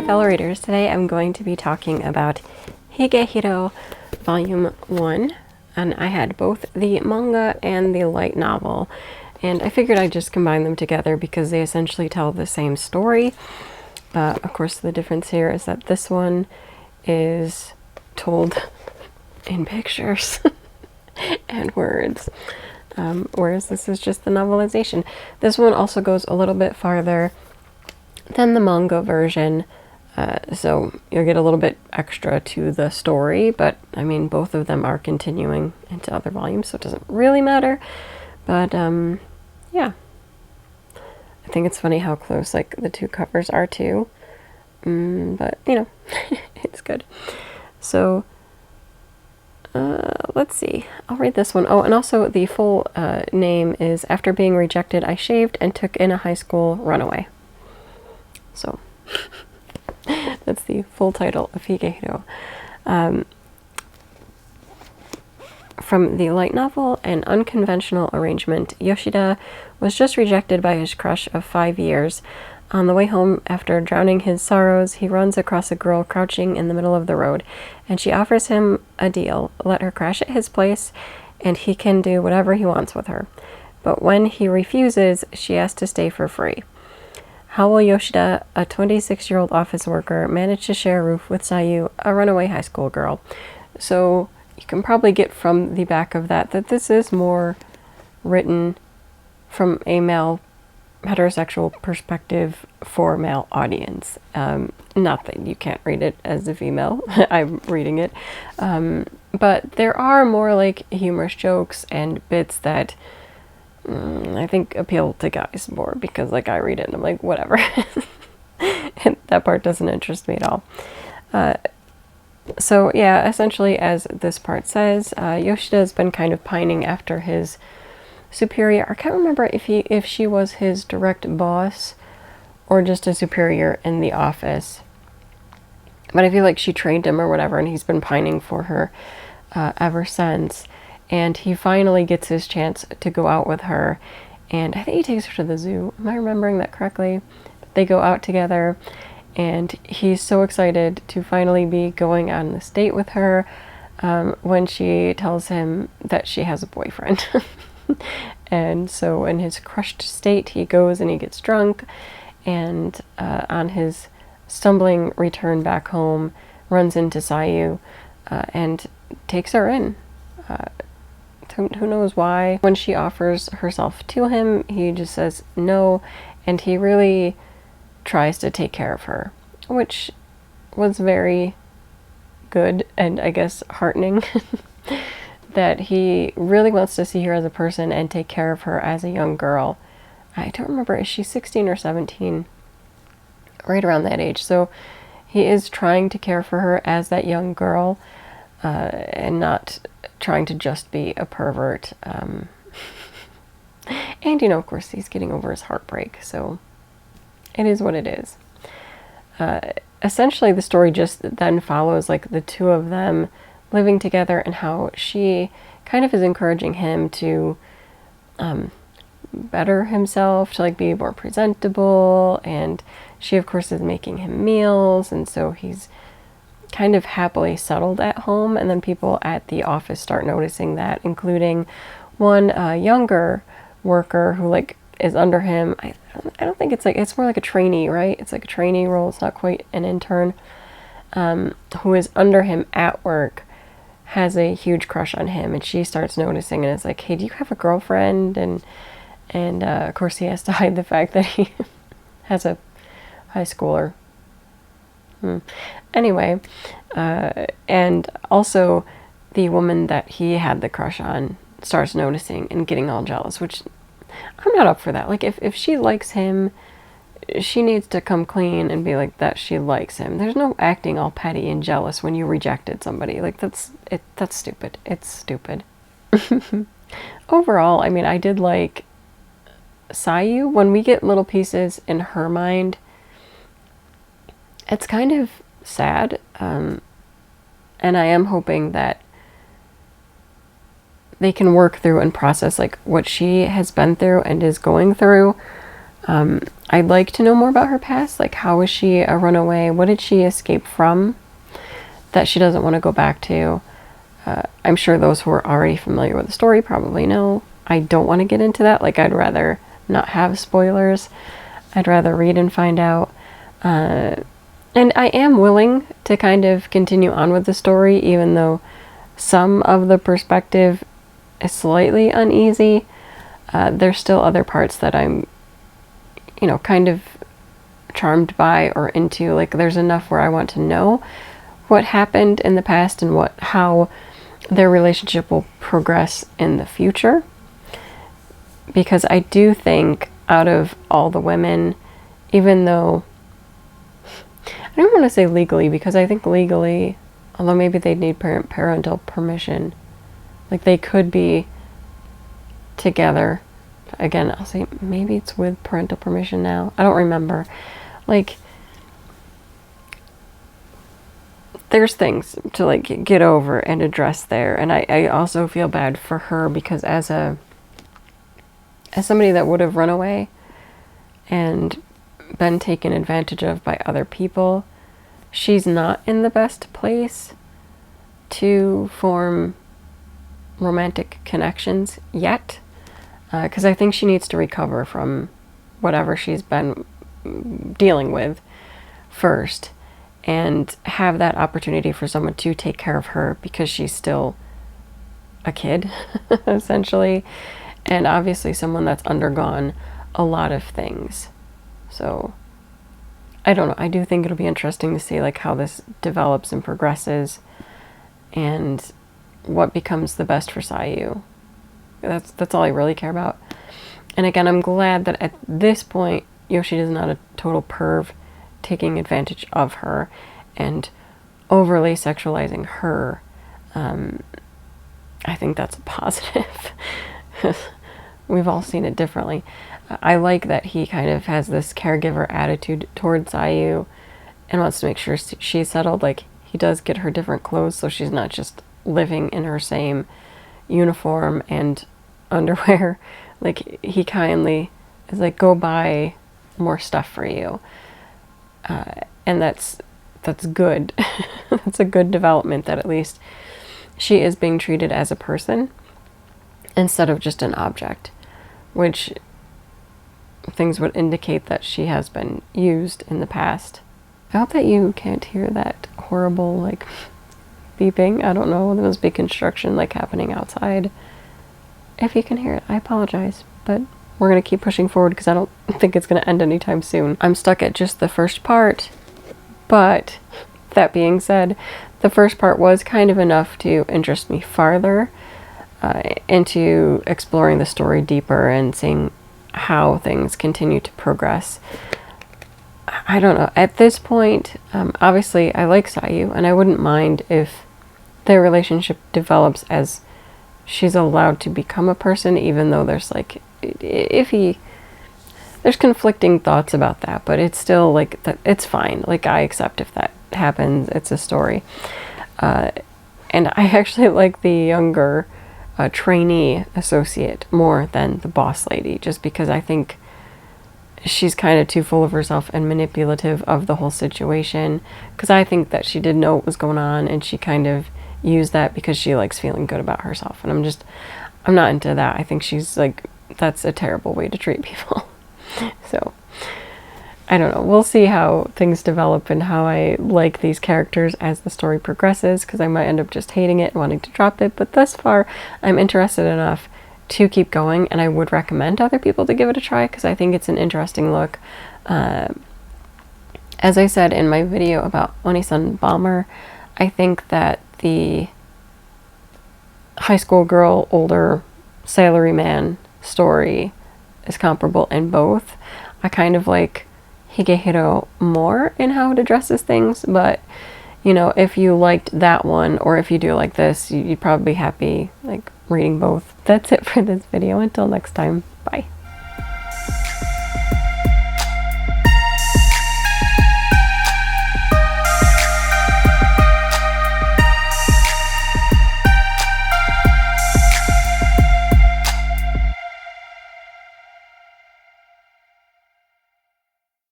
Hi fellow readers, today I'm going to be talking about Higehiro Volume 1, and I had both the manga and the light novel, and I figured I'd just combine them together because they essentially tell the same story. Of course, the difference here is that this one is told in pictures and words, whereas this is just the novelization. This one also goes a little bit farther than the manga version, so you'll get a little bit extra to the story, but I mean both of them are continuing into other volumes, so it doesn't really matter. But yeah, I think it's funny how close like the two covers are too, but you know, it's good. So let's see, I'll read this one. Oh, and also the full name is After Being Rejected, I Shaved and Took in a High School Runaway. So that's the full title of Higehiro. From the light novel, An Unconventional Arrangement, Yoshida was just rejected by his crush of 5 years. On the way home, after drowning his sorrows, he runs across a girl crouching in the middle of the road, and she offers him a deal: let her crash at his place, and he can do whatever he wants with her. But when he refuses, she has to stay for free. How will Yoshida, a 26-year-old office worker, manage to share a roof with Sayu, a runaway high school girl? So you can probably get from the back of that this is more written from a male heterosexual perspective for a male audience. Not that you can't read it as a female. I'm reading it. But there are more like humorous jokes and bits that I think appeal to guys more, because like I read it and I'm like, whatever. And that part doesn't interest me at all. So yeah, essentially, as this part says, Yoshida's been kind of pining after his superior. I can't remember if she was his direct boss or just a superior in the office, but I feel like she trained him or whatever, and he's been pining for her ever since. And he finally gets his chance to go out with her, and I think he takes her to the zoo. Am I remembering that correctly? They go out together, and he's so excited to finally be going on this date with her when she tells him that she has a boyfriend. And so in his crushed state, he goes and he gets drunk, and on his stumbling return back home, runs into Sayu and takes her in. Who knows why? When she offers herself to him, he just says no, and he really tries to take care of her, which was very good and I guess heartening. That he really wants to see her as a person and take care of her as a young girl. I don't remember, is she 16 or 17? Right around that age. So he is trying to care for her as that young girl, and not trying to just be a pervert. And, you know, of course, he's getting over his heartbreak, so it is what it is. Essentially, the story just then follows, like, the two of them living together and how she kind of is encouraging him to better himself, to, like, be more presentable, and she, of course, is making him meals, and so he's kind of happily settled at home, and then people at the office start noticing that, including one younger worker who like is under him. I don't think it's like, it's more like a trainee, right? It's like a trainee role, it's not quite an intern, who is under him at work, has a huge crush on him, and she starts noticing and is like, hey, do you have a girlfriend? And of course he has to hide the fact that he has a high schooler. Anyway, and also the woman that he had the crush on starts noticing and getting all jealous, which I'm not up for that. Like, if she likes him, she needs to come clean and be like that she likes him. There's no acting all petty and jealous when you rejected somebody. Like, that's stupid. It's stupid. Overall, I mean, I did like Sayu. When we get little pieces in her mind, it's kind of sad, and I am hoping that they can work through and process like what she has been through and is going through, I'd like to know more about her past. Like, how was she a runaway? What did she escape from that she doesn't want to go back to? I'm sure those who are already familiar with the story probably know. I don't want to get into that. Like, I'd rather not have spoilers. I'd rather read and find out. And I am willing to kind of continue on with the story, even though some of the perspective is slightly uneasy. There's still other parts that I'm, kind of charmed by or into. Like, there's enough where I want to know what happened in the past and how their relationship will progress in the future. Because I do think out of all the women, even though I don't want to say legally, because I think legally, although maybe they'd need parental permission, like they could be together. Again, I'll say maybe it's with parental permission now. I don't remember. Like, there's things to like get over and address there. And I also feel bad for her because as somebody that would have run away and been taken advantage of by other people, she's not in the best place to form romantic connections yet. Because I think she needs to recover from whatever she's been dealing with first and have that opportunity for someone to take care of her because she's still a kid, essentially. And obviously someone that's undergone a lot of things. So, I don't know. I do think it'll be interesting to see like how this develops and progresses and what becomes the best for Sayu. That's all I really care about. And again, I'm glad that at this point, Yoshida's not a total perv taking advantage of her and overly sexualizing her. I think that's a positive. We've all seen it differently. I like that he kind of has this caregiver attitude towards Sayu and wants to make sure she's settled. Like, he does get her different clothes so she's not just living in her same uniform and underwear. Like, he kindly is like, go buy more stuff for you. And that's good. That's a good development that at least she is being treated as a person instead of just an object, which things would indicate that she has been used in the past. I hope that you can't hear that horrible like beeping. I don't know, there must be construction like happening outside. If you can hear it, I apologize, but we're gonna keep pushing forward because I don't think it's gonna end anytime soon. I'm stuck at just the first part, but that being said, the first part was kind of enough to interest me farther into exploring the story deeper and seeing how things continue to progress. I don't know. At this point, obviously I like Sayu, and I wouldn't mind if their relationship develops as she's allowed to become a person, even though there's like, there's conflicting thoughts about that, but it's still like, it's fine. Like, I accept if that happens. It's a story. And I actually like the younger trainee associate more than the boss lady, just because I think she's kind of too full of herself and manipulative of the whole situation, because I think that she did know what was going on and she kind of used that because she likes feeling good about herself, and I'm not into that. I think she's like, that's a terrible way to treat people. So I don't know, we'll see how things develop and how I like these characters as the story progresses, because I might end up just hating it and wanting to drop it, but thus far I'm interested enough to keep going, and I would recommend other people to give it a try because I think it's an interesting look. As I said in my video about Onisan Bomber, I think that the high school girl, older salaryman story is comparable in both. I kind of like Higehiro more in how it addresses things, but you know, if you liked that one, or if you do like this, you'd probably be happy like reading both. That's it for this video. Until next time, bye.